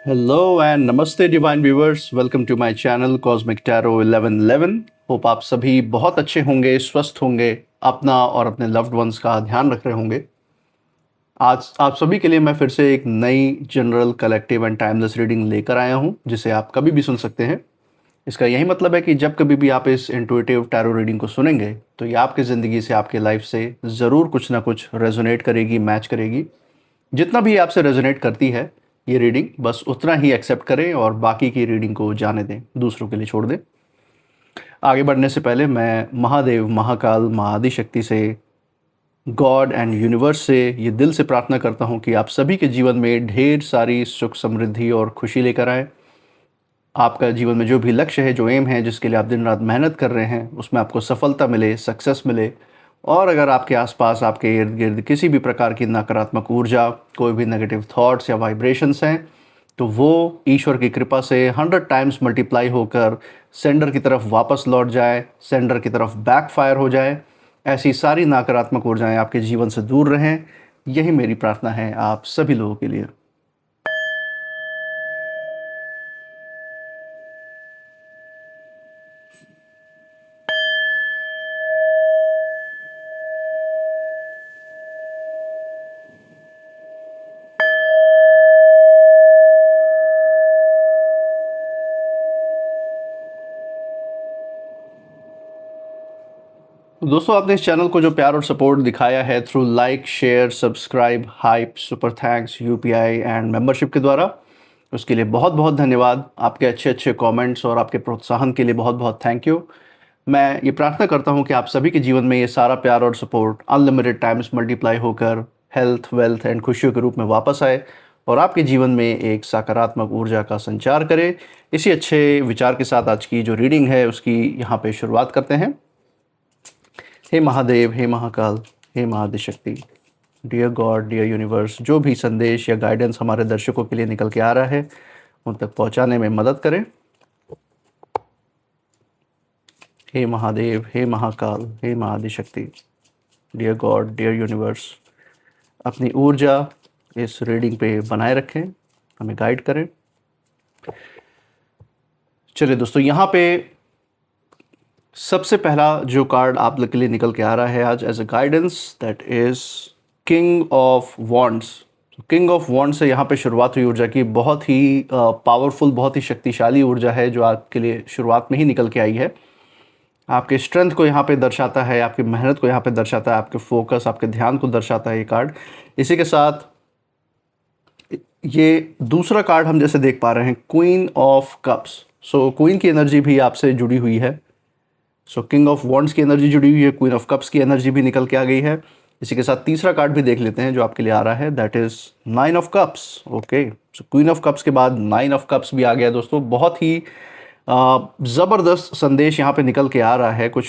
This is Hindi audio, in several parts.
हेलो एंड नमस्ते divine viewers, welcome to my channel cosmic tarot 1111। Hope आप सभी बहुत अच्छे होंगे, स्वस्थ होंगे, अपना और अपने लव्ड वंस का ध्यान रख रहे होंगे। आज आप सभी के लिए मैं फिर से एक नई general collective and timeless reading लेकर आया हूं, जिसे आप कभी भी सुन सकते हैं। इसका यही मतलब है कि जब कभी भी आप इस इंट्यूटिव टैरो रीडिंग को सुनेंगे तो ये आपकी ज़िंदगी से, आपकी लाइफ से ज़रूर कुछ ना कुछ रेजोनेट करेगी, मैच करेगी। जितना भी आपसे रेजोनेट करती है ये रीडिंग, बस उतना ही एक्सेप्ट करें और बाकी की रीडिंग को जाने दें, दूसरों के लिए छोड़ दें। आगे बढ़ने से पहले मैं महादेव, महाकाल, माँ आदिशक्ति से, गॉड एंड यूनिवर्स से ये दिल से प्रार्थना करता हूँ कि आप सभी के जीवन में ढेर सारी सुख, समृद्धि और खुशी लेकर आएँ। आपका जीवन में जो भी लक्ष्य है, जो एम है, जिसके लिए आप दिन रात मेहनत कर रहे हैं, उसमें आपको सफलता मिले, सक्सेस मिले। और अगर आपके आसपास, आपके इर्द गिर्द किसी भी प्रकार की नकारात्मक ऊर्जा, कोई भी नेगेटिव थॉट्स या वाइब्रेशंस हैं, तो वो ईश्वर की कृपा से 100 टाइम्स मल्टीप्लाई होकर सेंडर की तरफ वापस लौट जाए, सेंडर की तरफ बैकफायर हो जाए। ऐसी सारी नकारात्मक ऊर्जाएं आपके जीवन से दूर रहें, यही मेरी प्रार्थना है आप सभी लोगों के लिए। तो दोस्तों, आपने इस चैनल को जो प्यार और सपोर्ट दिखाया है through like, share, subscribe, hype, super thanks, UPI and membership के द्वारा, उसके लिए बहुत बहुत धन्यवाद। आपके अच्छे अच्छे कमेंट्स और आपके प्रोत्साहन के लिए बहुत बहुत थैंक यू। मैं ये प्रार्थना करता हूँ कि आप सभी के जीवन में ये सारा प्यार और सपोर्ट अनलिमिटेड टाइम्स मल्टीप्लाई होकर हेल्थ, वेल्थ एंड खुशियों के रूप में वापस आए और आपके जीवन में एक सकारात्मक ऊर्जा का संचार करे। इसी अच्छे विचार के साथ आज की जो रीडिंग है उसकी यहाँ पे शुरुआत करते हैं। हे महादेव, हे महाकाल, हे Mahadishakti, dear God, dear universe, जो भी संदेश या गाइडेंस हमारे दर्शकों के लिए निकल के आ रहा है उन तक पहुंचाने में मदद करें। हे महादेव, हे महाकाल, हे Mahadishakti, dear God, dear universe, अपनी ऊर्जा इस रीडिंग पे बनाए रखें, हमें गाइड करें। चलिए दोस्तों, यहाँ पे सबसे पहला जो कार्ड आप लोग के लिए निकल के आ रहा है आज as a guidance, that is King of Wands. King of Wand से यहाँ पे शुरुआत हुई ऊर्जा की, बहुत ही पावरफुल, बहुत ही शक्तिशाली ऊर्जा है जो आपके लिए शुरुआत में ही निकल के आई है। आपके स्ट्रेंथ को यहाँ पे दर्शाता है, आपकी मेहनत को यहाँ पे दर्शाता है, आपके फोकस, आपके ध्यान को दर्शाता है ये कार्ड। इसी के साथ ये दूसरा कार्ड हम जैसे देख पा रहे हैं, queen of cups. So queen की एनर्जी भी आपसे जुड़ी हुई है। सो किंग ऑफ वॉन्ड्स की एनर्जी जुड़ी हुई है, क्वीन ऑफ कप्स की एनर्जी भी निकल के आ गई है। इसी के साथ तीसरा कार्ड भी देख लेते हैं जो आपके लिए आ रहा है, that is 9 of cups. Okay, so queen of cups के बाद 9 ऑफ कप्स भी आ गया दोस्तों। बहुत ही ज़बरदस्त संदेश यहाँ पे निकल के आ रहा है। कुछ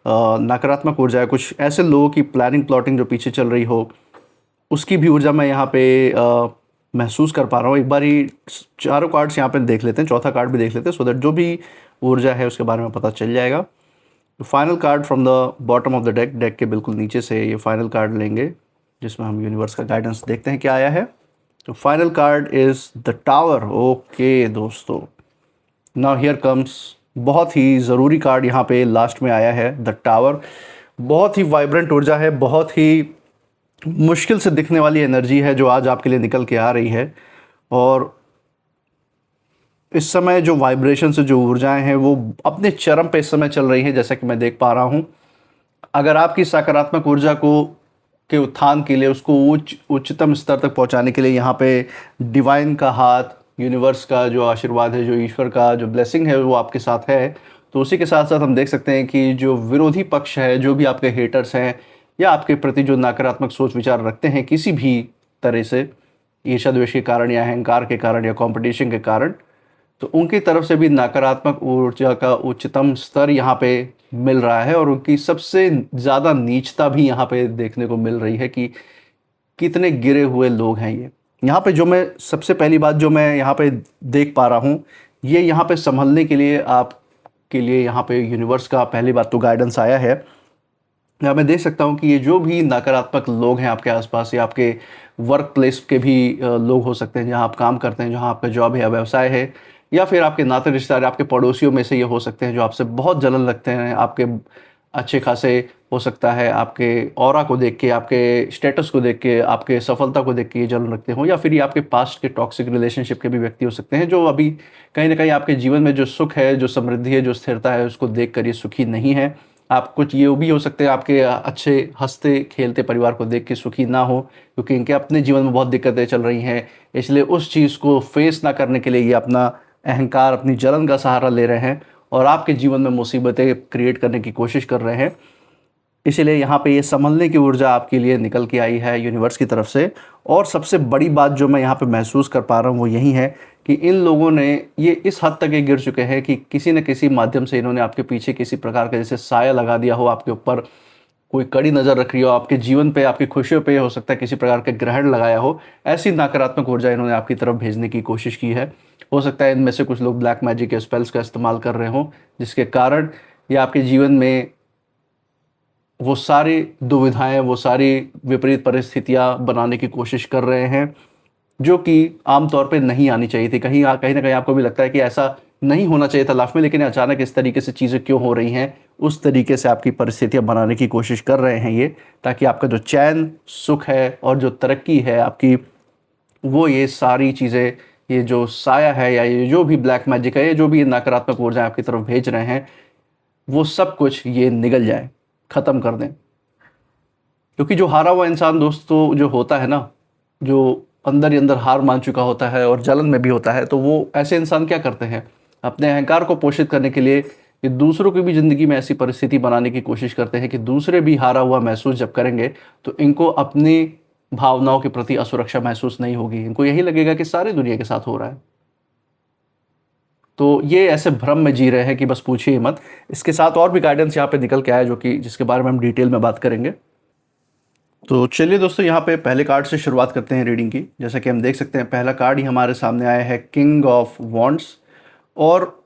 नकारात्मक ऊर्जा है, कुछ ऐसे लोगों की प्लानिंग, प्लॉटिंग जो पीछे चल रही हो, उसकी भी ऊर्जा मैं यहाँ पे महसूस कर पा रहा हूँ। एक बार ही चारों कार्ड्स यहाँ पे देख लेते हैं, चौथा कार्ड भी देख लेते हैं, सो दैट जो भी ऊर्जा है उसके बारे में पता चल जाएगा। तो final card from the bottom of the deck, deck के बिल्कुल नीचे से ये फाइनल कार्ड लेंगे जिसमें हम यूनिवर्स का गाइडेंस देखते हैं क्या आया है। तो final card is the tower. Okay दोस्तों, नाउ हियर कम्स, बहुत ही ज़रूरी कार्ड यहाँ पे लास्ट में आया है, द टावर। बहुत ही वाइब्रेंट ऊर्जा है, बहुत ही मुश्किल से दिखने वाली एनर्जी है जो आज आपके लिए निकल के आ रही है। और इस समय जो वाइब्रेशन से जो ऊर्जाएं हैं वो अपने चरम पे इस समय चल रही हैं, जैसा कि मैं देख पा रहा हूँ। अगर आपकी सकारात्मक ऊर्जा को के उत्थान के लिए, उसको उच्चतम स्तर तक पहुंचाने के लिए यहाँ पे डिवाइन का हाथ, यूनिवर्स का जो आशीर्वाद है, जो ईश्वर का जो ब्लेसिंग है वो आपके साथ है। तो उसी के साथ साथ हम देख सकते हैं कि जो विरोधी पक्ष है, जो भी आपके हेटर्स हैं या आपके प्रति जो नकारात्मक सोच विचार रखते हैं किसी भी तरह से, ईर्ष्या द्वेष के कारण या अहंकार के कारण या कंपटीशन के कारण, तो उनकी तरफ से भी नकारात्मक ऊर्जा का उच्चतम स्तर यहाँ पे मिल रहा है। और उनकी सबसे ज़्यादा नीचता भी यहाँ पे देखने को मिल रही है कि कितने गिरे हुए लोग हैं ये। यहाँ पे जो मैं सबसे पहली बात जो मैं यहाँ पे देख पा रहा हूँ, ये यहाँ पे संभलने के लिए आपके लिए यहाँ पे यूनिवर्स का पहली बात तो गाइडेंस आया है या मैं देख सकता हूँ कि ये जो भी नकारात्मक लोग हैं आपके आसपास या आपके वर्क प्लेस के भी लोग हो सकते हैं, जहाँ आप काम करते हैं, जहाँ आपका जॉब है या व्यवसाय है, या फिर आपके नाते रिश्तेदार, आपके पड़ोसियों में से ये हो सकते हैं जो आपसे बहुत जलन लगते हैं, आपके अच्छे खासे हो सकता है आपके ऑरा को देख के, आपके स्टेटस को देख के, आपके सफलता को देख के ये जलन रखते हों, या फिर ये आपके पास्ट के टॉक्सिक रिलेशनशिप के भी व्यक्ति हो सकते हैं जो अभी कहीं ना कहीं आपके जीवन में जो सुख है, जो समृद्धि है, जो स्थिरता है, उसको देख कर ये सुखी नहीं है। आप कुछ ये भी हो सकते हैं आपके अच्छे हंसते खेलते परिवार को देख के सुखी ना हो, क्योंकि इनके अपने जीवन में बहुत दिक्कतें चल रही हैं, इसलिए उस चीज़ को फेस ना करने के लिए ये अपना अहंकार, अपनी जलन का सहारा ले रहे हैं और आपके जीवन में मुसीबतें क्रिएट करने की कोशिश कर रहे हैं। इसीलिए यहाँ पे ये संभलने की ऊर्जा आपके लिए निकल के आई है यूनिवर्स की तरफ से। और सबसे बड़ी बात जो मैं यहाँ पे महसूस कर पा रहा हूँ वो यही है कि इन लोगों ने ये इस हद तक ये गिर चुके हैं कि किसी न किसी माध्यम से इन्होंने आपके पीछे किसी प्रकार का जैसे साया लगा दिया हो, आपके ऊपर कोई कड़ी नज़र रख रही हो, आपके जीवन पे, आपकी खुशियों पे हो सकता है किसी प्रकार का ग्रहण लगाया हो। ऐसी नकारात्मक ऊर्जा इन्होंने आपकी तरफ भेजने की कोशिश की है। हो सकता है इनमें से कुछ लोग ब्लैक मैजिक या स्पेल्स का इस्तेमाल कर रहे हों, जिसके कारण ये आपके जीवन में वो सारी दुविधाएं, वो सारी विपरीत परिस्थितियां बनाने की कोशिश कर रहे हैं, जो कि आम तौर पे नहीं आनी चाहिए थी। कहीं कहीं ना कहीं आपको भी लगता है कि ऐसा नहीं होना चाहिए था लाइफ में, लेकिन अचानक इस तरीके से चीज़ें क्यों हो रही हैं, उस तरीके से आपकी परिस्थितियां बनाने की कोशिश कर रहे हैं ये, ताकि आपका जो चैन, सुख है और जो तरक्की है आपकी, वो ये सारी चीज़ें, ये जो साया है या ये जो भी ब्लैक मैजिक है, ये जो भी ये नकारात्मक ऊर्जा आपकी तरफ भेज रहे हैं, वो सब कुछ ये निगल जाए, ख़त्म कर दें। क्योंकि जो हारा हुआ इंसान दोस्तों जो होता है ना, जो अंदर ही अंदर हार मान चुका होता है और जलन में भी होता है, तो वो ऐसे इंसान क्या करते हैं, अपने अहंकार को पोषित करने के लिए ये दूसरों की भी ज़िंदगी में ऐसी परिस्थिति बनाने की कोशिश करते हैं कि दूसरे भी हारा हुआ महसूस जब करेंगे तो इनको अपनी भावनाओं के प्रति असुरक्षा महसूस नहीं होगी। इनको यही लगेगा कि सारी दुनिया के साथ हो रहा है। तो ये ऐसे भ्रम में जी रहे हैं कि बस पूछिए मत। इसके साथ और भी गाइडेंस यहाँ पे निकल के आया जो कि जिसके बारे में हम डिटेल में बात करेंगे। तो चलिए दोस्तों, यहाँ पे पहले कार्ड से शुरुआत करते हैं रीडिंग की। जैसा कि हम देख सकते हैं पहला कार्ड ही हमारे सामने आया है किंग ऑफ वॉन्ड्स। और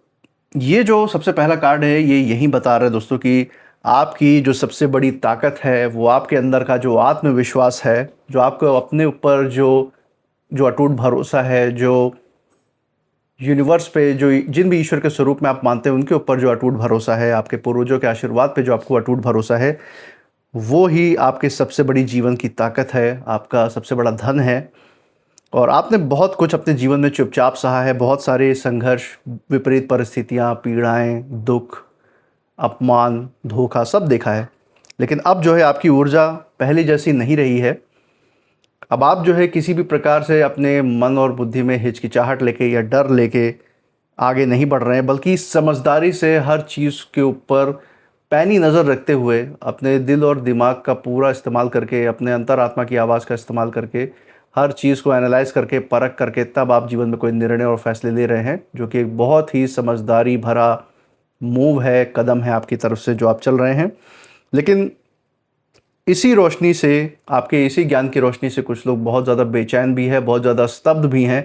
ये जो सबसे पहला कार्ड है ये यही बता रहा है दोस्तों कि आपकी जो सबसे बड़ी ताकत है वो आपके अंदर का जो आत्मविश्वास है, जो आपको अपने ऊपर जो जो अटूट भरोसा है, जो यूनिवर्स पे, जो जिन भी ईश्वर के स्वरूप में आप मानते हैं उनके ऊपर जो अटूट भरोसा है, आपके पूर्वजों के आशीर्वाद पे जो आपको अटूट भरोसा है, वो ही आपकी सबसे बड़ी जीवन की ताकत है, आपका सबसे बड़ा धन है। और आपने बहुत कुछ अपने जीवन में चुपचाप सहा है, बहुत सारे संघर्ष, विपरीत परिस्थितियाँ, पीड़ाएं, दुख, अपमान, धोखा सब देखा है। लेकिन अब जो है आपकी ऊर्जा पहले जैसी नहीं रही है। अब आप जो है किसी भी प्रकार से अपने मन और बुद्धि में हिचकिचाहट लेके या डर लेके आगे नहीं बढ़ रहे हैं, बल्कि समझदारी से हर चीज़ के ऊपर पैनी नज़र रखते हुए, अपने दिल और दिमाग का पूरा इस्तेमाल करके, अपने अंतरात्मा की आवाज़ का इस्तेमाल करके, हर चीज़ को एनालाइज करके, परख करके, तब आप जीवन में कोई निर्णय और फैसले ले रहे हैं, जो कि एक बहुत ही समझदारी भरा मूव है, कदम है आपकी तरफ से जो आप चल रहे हैं। लेकिन इसी रोशनी से, आपके इसी ज्ञान की रोशनी से कुछ लोग बहुत ज़्यादा बेचैन भी हैं, बहुत ज़्यादा स्तब्ध भी हैं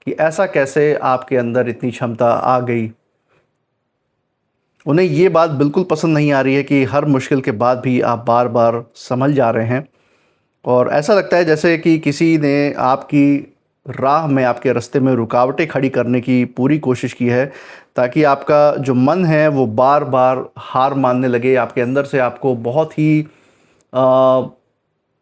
कि ऐसा कैसे आपके अंदर इतनी क्षमता आ गई। उन्हें ये बात बिल्कुल पसंद नहीं आ रही है कि हर मुश्किल के बाद भी आप बार बार संभल जा रहे हैं। और ऐसा लगता है जैसे कि किसी ने आपकी राह में, आपके रास्ते में रुकावटें खड़ी करने की पूरी कोशिश की है, ताकि आपका जो मन है वो बार बार हार मानने लगे। आपके अंदर से आपको बहुत ही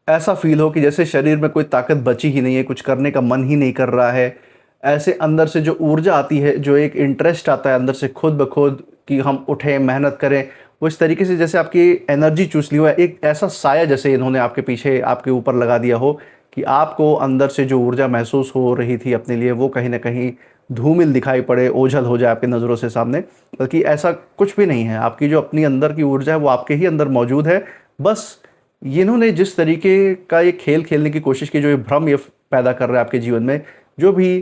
ऐसा फील हो कि जैसे शरीर में कोई ताकत बची ही नहीं है, कुछ करने का मन ही नहीं कर रहा है। ऐसे अंदर से जो ऊर्जा आती है, जो एक इंटरेस्ट आता है अंदर से खुद ब खुद कि हम उठें, मेहनत करें, वो इस तरीके से जैसे आपकी एनर्जी चूस ली हुआ है। एक ऐसा साया जैसे इन्होंने आपके पीछे, आपके ऊपर लगा दिया हो कि आपको अंदर से जो ऊर्जा महसूस हो रही थी अपने लिए, वो कहीं ना कहीं धूमिल दिखाई पड़े, ओझल हो जाए आपकी नज़रों से सामने। बल्कि ऐसा कुछ भी नहीं है। आपकी जो अपनी अंदर की ऊर्जा है वो आपके ही अंदर मौजूद है। बस इन्होंने जिस तरीके का ये खेल खेलने की कोशिश की, जो ये भ्रम ये पैदा कर रहा है आपके जीवन में, जो भी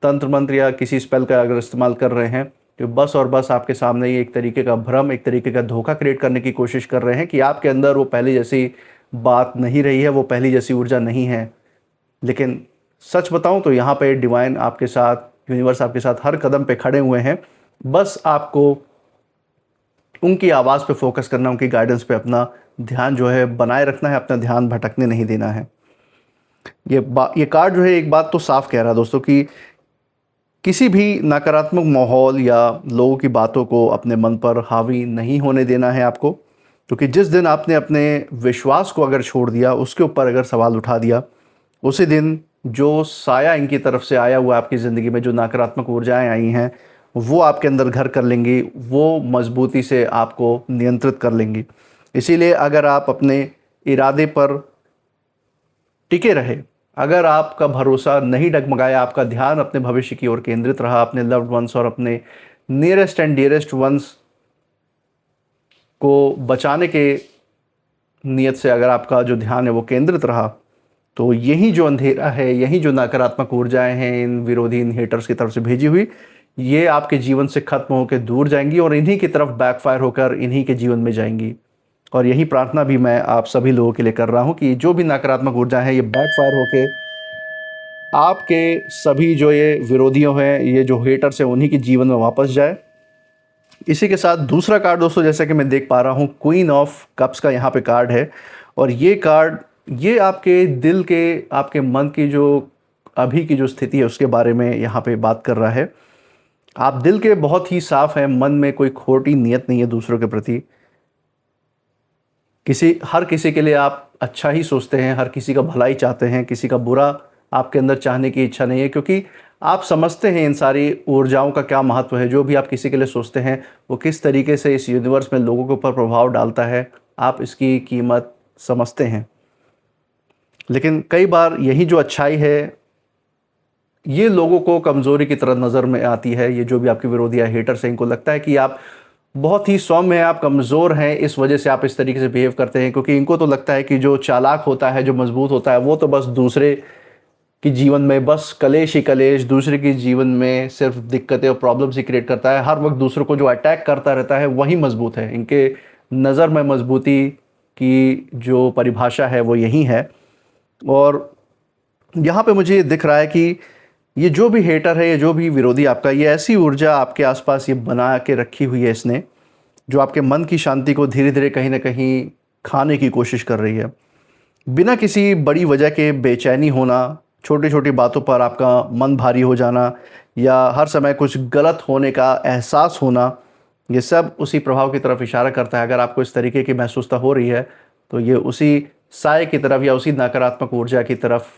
तंत्र मंत्र या किसी स्पेल का अगर इस्तेमाल कर रहे हैं, तो बस और बस आपके सामने ये एक तरीके का भ्रम, एक तरीके का धोखा क्रिएट करने की कोशिश कर रहे हैं कि आपके अंदर वो पहले जैसी बात नहीं रही है, वो पहली जैसी ऊर्जा नहीं है। लेकिन सच बताऊं तो यहाँ पे डिवाइन आपके साथ, यूनिवर्स आपके साथ हर कदम पे खड़े हुए हैं। बस आपको उनकी आवाज़ पे फोकस करना, उनकी गाइडेंस पे अपना ध्यान जो है बनाए रखना है, अपना ध्यान भटकने नहीं देना है। ये कार्ड जो है एक बात तो साफ कह रहा है दोस्तों कि किसी भी नकारात्मक माहौल या लोगों की बातों को अपने मन पर हावी नहीं होने देना है आपको, क्योंकि जिस दिन आपने अपने विश्वास को अगर छोड़ दिया, उसके ऊपर अगर सवाल उठा दिया, उसी दिन जो साया इनकी तरफ से आया हुआ आपकी ज़िंदगी में, जो नकारात्मक ऊर्जाएं आई हैं, वो आपके अंदर घर कर लेंगी, वो मजबूती से आपको नियंत्रित कर लेंगी। इसीलिए अगर आप अपने इरादे पर टिके रहे, अगर आपका भरोसा नहीं डगमगाया, आपका ध्यान अपने भविष्य की ओर केंद्रित रहा, अपने लव्ड वंस और अपने नियरेस्ट एंड डियरेस्ट वंस को बचाने के नियत से अगर आपका जो ध्यान है वो केंद्रित रहा, तो यही जो अंधेरा है, यही जो नकारात्मक ऊर्जाएं हैं इन विरोधी, इन हेटर्स की तरफ से भेजी हुई, ये आपके जीवन से खत्म होकर दूर जाएंगी और इन्हीं की तरफ बैकफायर होकर इन्हीं के जीवन में जाएंगी। और यही प्रार्थना भी मैं आप सभी लोगों के लिए कर रहा हूँ कि जो भी नकारात्मक ऊर्जा है ये बैकफायर होके आपके सभी जो ये विरोधियों हैं, ये जो हेटर्स हैं, उन्हीं के जीवन में वापस जाए। इसी के साथ दूसरा कार्ड दोस्तों, जैसे कि मैं देख पा रहा हूँ, क्वीन ऑफ कप्स का यहाँ पे कार्ड है। और ये कार्ड, ये आपके दिल के, आपके मन की जो अभी की जो स्थिति है उसके बारे में यहाँ पे बात कर रहा है। आप दिल के बहुत ही साफ हैं, मन में कोई खोटी नीयत नहीं है दूसरों के प्रति। हर किसी के लिए आप अच्छा ही सोचते हैं, हर किसी का भला ही चाहते हैं, किसी का बुरा आपके अंदर चाहने की इच्छा नहीं है, क्योंकि आप समझते हैं इन सारी ऊर्जाओं का क्या महत्व है। जो भी आप किसी के लिए सोचते हैं वो किस तरीके से इस यूनिवर्स में लोगों के ऊपर प्रभाव डालता है, आप इसकी कीमत समझते हैं। लेकिन कई बार यही जो अच्छाई है ये लोगों को कमज़ोरी की तरह नज़र में आती है। ये जो भी आपके विरोधी या हेटर्स हैं, इनको लगता है कि आप बहुत ही सौम्य हैं, आप कमज़ोर हैं, इस वजह से आप इस तरीके से बिहेव करते हैं। क्योंकि इनको तो लगता है कि जो चालाक होता है, जो मजबूत होता है, वो तो बस दूसरे कि जीवन में बस कलेश ही कलेश, दूसरे के जीवन में सिर्फ दिक्कतें और प्रॉब्लम्स ही क्रिएट करता है। हर वक्त दूसरों को जो अटैक करता रहता है वही मजबूत है। इनके नज़र में मजबूती की जो परिभाषा है वो यही है। और यहाँ पे मुझे ये दिख रहा है कि ये जो भी हेटर है, ये जो भी विरोधी आपका, ये ऐसी ऊर्जा आपके आसपास ये बना के रखी हुई है इसने, जो आपके मन की शांति को धीरे धीरे कहीं ना कहीं खाने की कोशिश कर रही है। बिना किसी बड़ी वजह के बेचैनी होना, छोटी छोटी बातों पर आपका मन भारी हो जाना, या हर समय कुछ गलत होने का एहसास होना, ये सब उसी प्रभाव की तरफ इशारा करता है। अगर आपको इस तरीके की महसूसता हो रही है तो ये उसी साए की तरफ या उसी नकारात्मक ऊर्जा की तरफ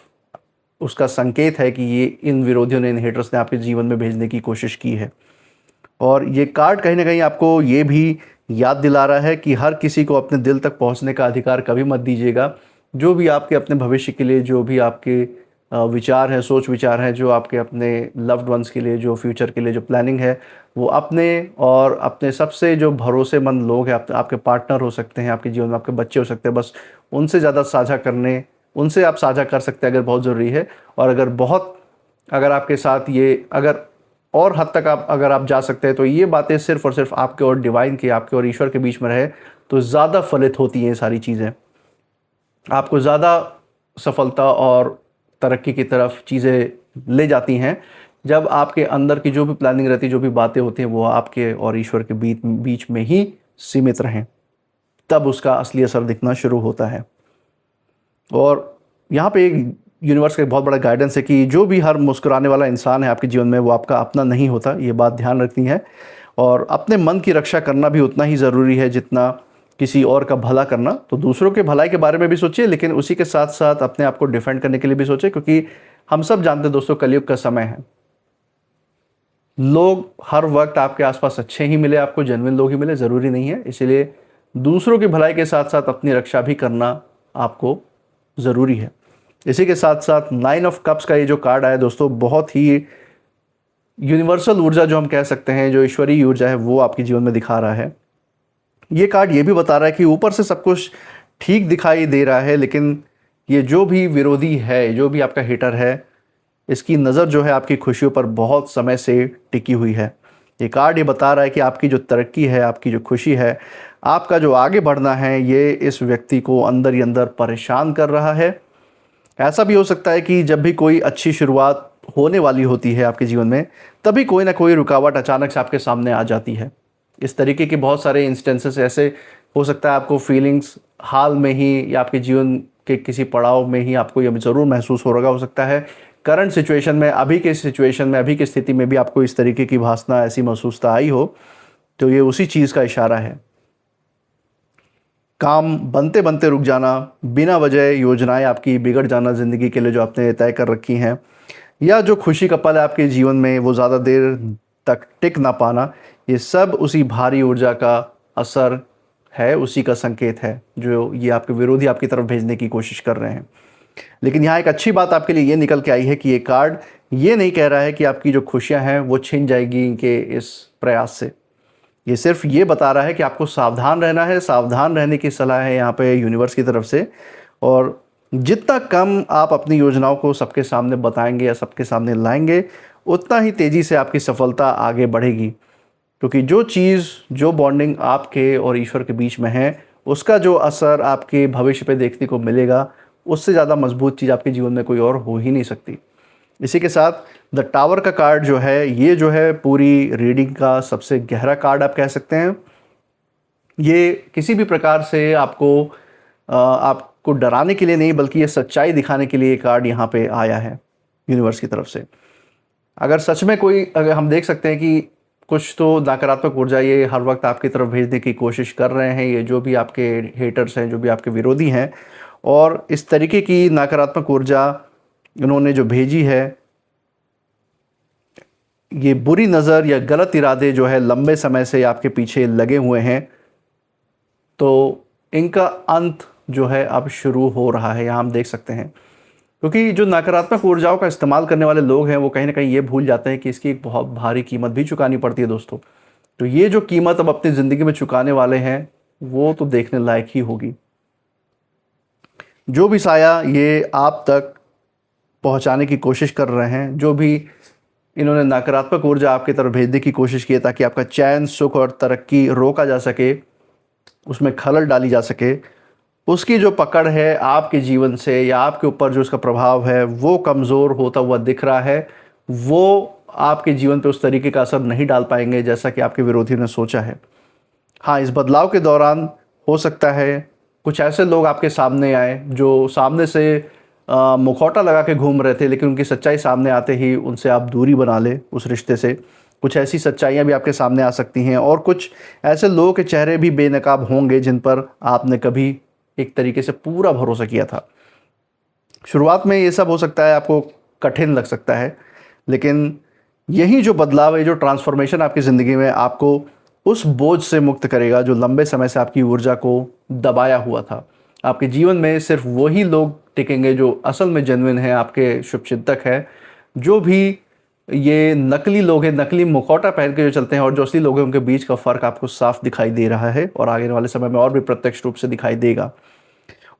उसका संकेत है कि ये इन विरोधियों ने, इन हेटर्स ने आपके जीवन में भेजने की कोशिश की है। और ये कार्ड कहीं ना कहीं आपको ये भी याद दिला रहा है कि हर किसी को अपने दिल तक पहुंचने का अधिकार कभी मत दीजिएगा। जो भी आपके अपने भविष्य के लिए, जो भी आपके विचार हैं, सोच विचार हैं, जो आपके अपने लव्ड वंस के लिए, जो फ्यूचर के लिए जो प्लानिंग है, वो अपने और अपने सबसे जो भरोसेमंद लोग हैं, आपके पार्टनर हो सकते हैं, आपके जीवन में आपके बच्चे हो सकते हैं, बस उनसे ज़्यादा साझा करने, उनसे आप साझा कर सकते हैं अगर बहुत ज़रूरी है। और अगर आपके साथ ये और हद तक अगर आप जा सकते हैं, तो ये बातें सिर्फ़ और सिर्फ आपके और डिवाइन के, आपके और ईश्वर के बीच में रहे तो ज़्यादा फलित होती हैं ये सारी चीज़ें। आपको ज़्यादा सफलता और तरक्की की तरफ चीज़ें ले जाती हैं जब आपके अंदर की जो भी प्लानिंग रहती है, जो भी बातें होती हैं, वो आपके और ईश्वर के बीच में ही सीमित रहें, तब उसका असली असर दिखना शुरू होता है। और यहाँ पे एक यूनिवर्स का एक बहुत बड़ा गाइडेंस है कि जो भी हर मुस्कुराने वाला इंसान है आपके जीवन में, वो आपका अपना नहीं होता, ये बात ध्यान रखनी है। और अपने मन की रक्षा करना भी उतना ही ज़रूरी है जितना किसी और का भला करना। तो दूसरों के भलाई के बारे में भी सोचिए, लेकिन उसी के साथ साथ अपने आप को डिफेंड करने के लिए भी सोचिए, क्योंकि हम सब जानते हैं दोस्तों, कलयुग का समय है। लोग हर वक्त आपके आसपास अच्छे ही मिले, आपको जेन्युइन लोग ही मिले, ज़रूरी नहीं है। इसीलिए दूसरों की भलाई के साथ साथ अपनी रक्षा भी करना आपको ज़रूरी है। इसी के साथ साथ 9 ऑफ कप्स का ये जो कार्ड आया दोस्तों, बहुत ही यूनिवर्सल ऊर्जा जो हम कह सकते हैं, जो ईश्वरीय ऊर्जा है, वो आपके जीवन में दिखा रहा है। ये कार्ड ये भी बता रहा है कि ऊपर से सब कुछ ठीक दिखाई दे रहा है, लेकिन ये जो भी विरोधी है, जो भी आपका हेटर है, इसकी नज़र जो है आपकी खुशियों पर बहुत समय से टिकी हुई है। ये कार्ड ये बता रहा है कि आपकी जो तरक्की है, आपकी जो खुशी है, आपका जो आगे बढ़ना है, ये इस व्यक्ति को अंदर ही अंदर परेशान कर रहा है। ऐसा भी हो सकता है कि जब भी कोई अच्छी शुरुआत होने वाली होती है आपके जीवन में, तभी कोई ना कोई रुकावट अचानक से आपके सामने आ जाती है। इस तरीके के बहुत सारे इंस्टेंसेस ऐसे हो सकता है आपको फीलिंग्स हाल में ही या आपके जीवन के किसी पड़ाव में ही आपको ये ज़रूर महसूस हो रहा हो सकता है करंट सिचुएशन में, अभी के सिचुएशन में, अभी की स्थिति में भी आपको इस तरीके की भासना, ऐसी महसूसता आई हो, तो ये उसी चीज़ का इशारा है। काम बनते बनते रुक जाना, बिना वजह योजनाएं आपकी बिगड़ जाना ज़िंदगी के लिए जो आपने तय कर रखी हैं, या जो खुशी का पल है आपके जीवन में वो ज़्यादा देर तक टिक ना पाना, ये सब उसी भारी ऊर्जा का असर है, उसी का संकेत है जो ये आपके विरोधी आपकी तरफ भेजने की कोशिश कर रहे हैं। लेकिन यहाँ एक अच्छी बात आपके लिए ये निकल के आई है कि ये कार्ड ये नहीं कह रहा है कि आपकी जो खुशियाँ हैं वो छिन जाएगी इनके इस प्रयास से। ये सिर्फ ये बता रहा है कि आपको सावधान रहना है, सावधान रहने की सलाह है यहाँ पे यूनिवर्स की तरफ से। और जितना कम आप अपनी योजनाओं को सबके सामने बताएंगे या सबके सामने लाएंगे, उतना ही तेज़ी से आपकी सफलता आगे बढ़ेगी। क्योंकि जो चीज़, जो बॉन्डिंग आपके और ईश्वर के बीच में है, उसका जो असर आपके भविष्य पे देखने को मिलेगा, उससे ज़्यादा मजबूत चीज़ आपके जीवन में कोई और हो ही नहीं सकती। इसी के साथ द टावर का कार्ड जो है, ये जो है पूरी रीडिंग का सबसे गहरा कार्ड आप कह सकते हैं। ये किसी भी प्रकार से आपको डराने के लिए नहीं, बल्कि ये सच्चाई दिखाने के लिए ये कार्ड यहाँ पे आया है यूनिवर्स की तरफ से। अगर सच में अगर हम देख सकते हैं कि कुछ तो नकारात्मक ऊर्जा ये हर वक्त आपकी तरफ भेजने की कोशिश कर रहे हैं, ये जो भी आपके हेटर्स हैं, जो भी आपके विरोधी हैं, और इस तरीके की नकारात्मक ऊर्जा इन्होंने जो भेजी है, ये बुरी नज़र या गलत इरादे जो है लंबे समय से आपके पीछे लगे हुए हैं, तो इनका अंत जो है अब शुरू हो रहा है, यहाँ हम देख सकते हैं। क्योंकि जो नकारात्मक ऊर्जाओं का इस्तेमाल करने वाले लोग हैं वो कहीं ना कहीं ये भूल जाते हैं कि इसकी एक बहुत भारी कीमत भी चुकानी पड़ती है दोस्तों। तो ये जो कीमत अब अपनी ज़िंदगी में चुकाने वाले हैं वो तो देखने लायक ही होगी। जो भी साया ये आप तक पहुंचाने की कोशिश कर रहे हैं, जो भी इन्होंने नकारात्मक ऊर्जा आपकी तरफ भेजने की कोशिश की है ताकि आपका चैन, सुख और तरक्की रोका जा सके, उसमें खलल डाली जा सके, उसकी जो पकड़ है आपके जीवन से या आपके ऊपर जो उसका प्रभाव है वो कमज़ोर होता हुआ दिख रहा है। वो आपके जीवन पे उस तरीके का असर नहीं डाल पाएंगे जैसा कि आपके विरोधी ने सोचा है। हाँ, इस बदलाव के दौरान हो सकता है कुछ ऐसे लोग आपके सामने आए जो सामने से मुखौटा लगा के घूम रहे थे, लेकिन उनकी सच्चाई सामने आते ही उनसे आप दूरी बना ले उस रिश्ते से। कुछ ऐसी सच्चाइयाँ भी आपके सामने आ सकती हैं, और कुछ ऐसे लोगों के चेहरे भी बेनकाब होंगे जिन पर आपने कभी एक तरीके से पूरा भरोसा किया था। शुरुआत में ये सब हो सकता है आपको कठिन लग सकता है, लेकिन यही जो बदलाव है, जो ट्रांसफॉर्मेशन आपकी ज़िंदगी में आपको उस बोझ से मुक्त करेगा जो लंबे समय से आपकी ऊर्जा को दबाया हुआ था। आपके जीवन में सिर्फ वही लोग टिकेंगे जो असल में जेन्युइन है, आपके शुभचिंतक है। जो भी ये नकली लोग हैं, नकली मुखौटा पहन के जो चलते हैं, और जो असली लोग हैं, उनके बीच का फ़र्क आपको साफ दिखाई दे रहा है और आगे वाले समय में और भी प्रत्यक्ष रूप से दिखाई देगा।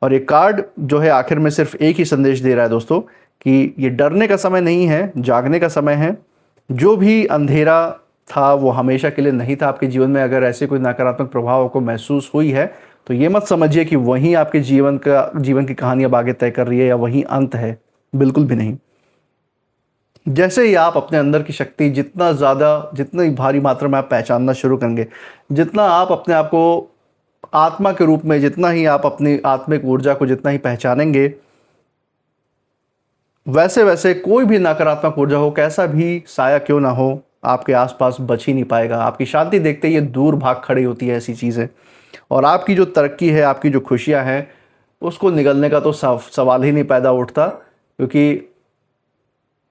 और ये कार्ड जो है आखिर में सिर्फ एक ही संदेश दे रहा है दोस्तों कि ये डरने का समय नहीं है, जागने का समय है। जो भी अंधेरा था वो हमेशा के लिए नहीं था आपके जीवन में। अगर ऐसे कोई नकारात्मक प्रभाव आपको महसूस हुई है तो ये मत समझिए कि वहीं आपके जीवन की कहानी अब आगे तय कर रही है या वहीं अंत है, बिल्कुल भी नहीं। जैसे ही आप अपने अंदर की शक्ति जितनी भारी मात्रा में आप पहचानना शुरू करेंगे, जितना आप अपने आप को आत्मा के रूप में, जितना ही आप अपनी आत्मिक ऊर्जा को जितना ही पहचानेंगे, वैसे वैसे कोई भी नकारात्मक ऊर्जा हो, कैसा भी साया क्यों ना हो, आपके आसपास बच ही नहीं पाएगा। आपकी शांति देखते ही ये दूर भाग खड़ी होती है ऐसी चीज़ें। और आपकी जो तरक्की है, आपकी जो खुशियां हैं, उसको निगलने का तो सवाल ही नहीं पैदा उठता, क्योंकि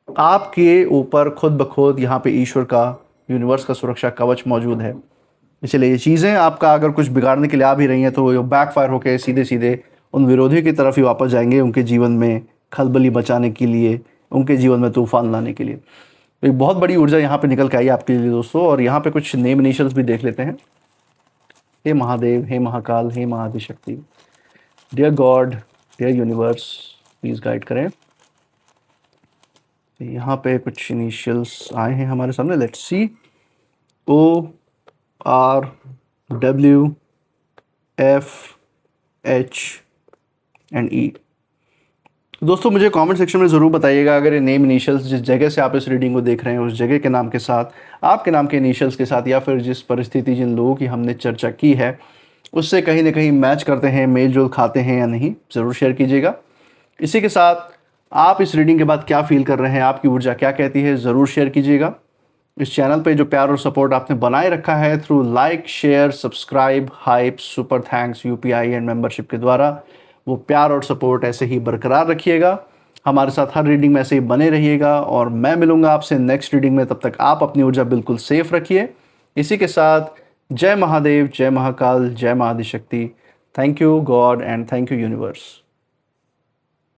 आपके ऊपर खुद ब खुद यहाँ पे ईश्वर का, यूनिवर्स का सुरक्षा कवच मौजूद है। इसलिए ये चीज़ें आपका अगर कुछ बिगाड़ने के लिए आ भी रही हैं तो ये बैकफायर होकर सीधे सीधे उन विरोधियों की तरफ ही वापस जाएंगे, उनके जीवन में खलबली मचाने के लिए, उनके जीवन में तूफान लाने के लिए। तो एक बहुत बड़ी ऊर्जा यहाँ पे निकल के आई आपके लिए दोस्तों। और यहाँ पे कुछ नेम इनिशियल्स भी देख लेते हैं। हे महादेव, हे महाकाल, हे Mahadishakti, dear God, dear universe, please guide करें। यहाँ पे कुछ इनिशियल्स आए हैं हमारे सामने, let's see. O R W F H and E। तो दोस्तों मुझे कमेंट सेक्शन में ज़रूर बताइएगा, अगर ये नेम इनिशियल्स जिस जगह से आप इस रीडिंग को देख रहे हैं उस जगह के नाम के साथ, आपके नाम के इनिशियल्स के साथ, या फिर जिस परिस्थिति जिन लोगों की हमने चर्चा की है उससे कहीं ना कहीं मैच करते हैं, मेल जोल खाते हैं या नहीं, ज़रूर शेयर कीजिएगा। इसी के साथ आप इस रीडिंग के बाद क्या फील कर रहे हैं, आपकी ऊर्जा क्या कहती है, ज़रूर शेयर कीजिएगा। इस चैनल पे जो प्यार और सपोर्ट आपने बनाए रखा है through like, share, subscribe, hype, super thanks, UPI and membership के द्वारा, वो प्यार और सपोर्ट ऐसे ही बरकरार रखिएगा। हमारे साथ हर रीडिंग में ऐसे ही बने रहिएगा और मैं मिलूंगा आपसे नेक्स्ट रीडिंग में। तब तक आप अपनी ऊर्जा बिल्कुल सेफ रखिए। इसी के साथ जय महादेव, जय महाकाल, जय Mahaadishakti. Thank you God and thank you universe.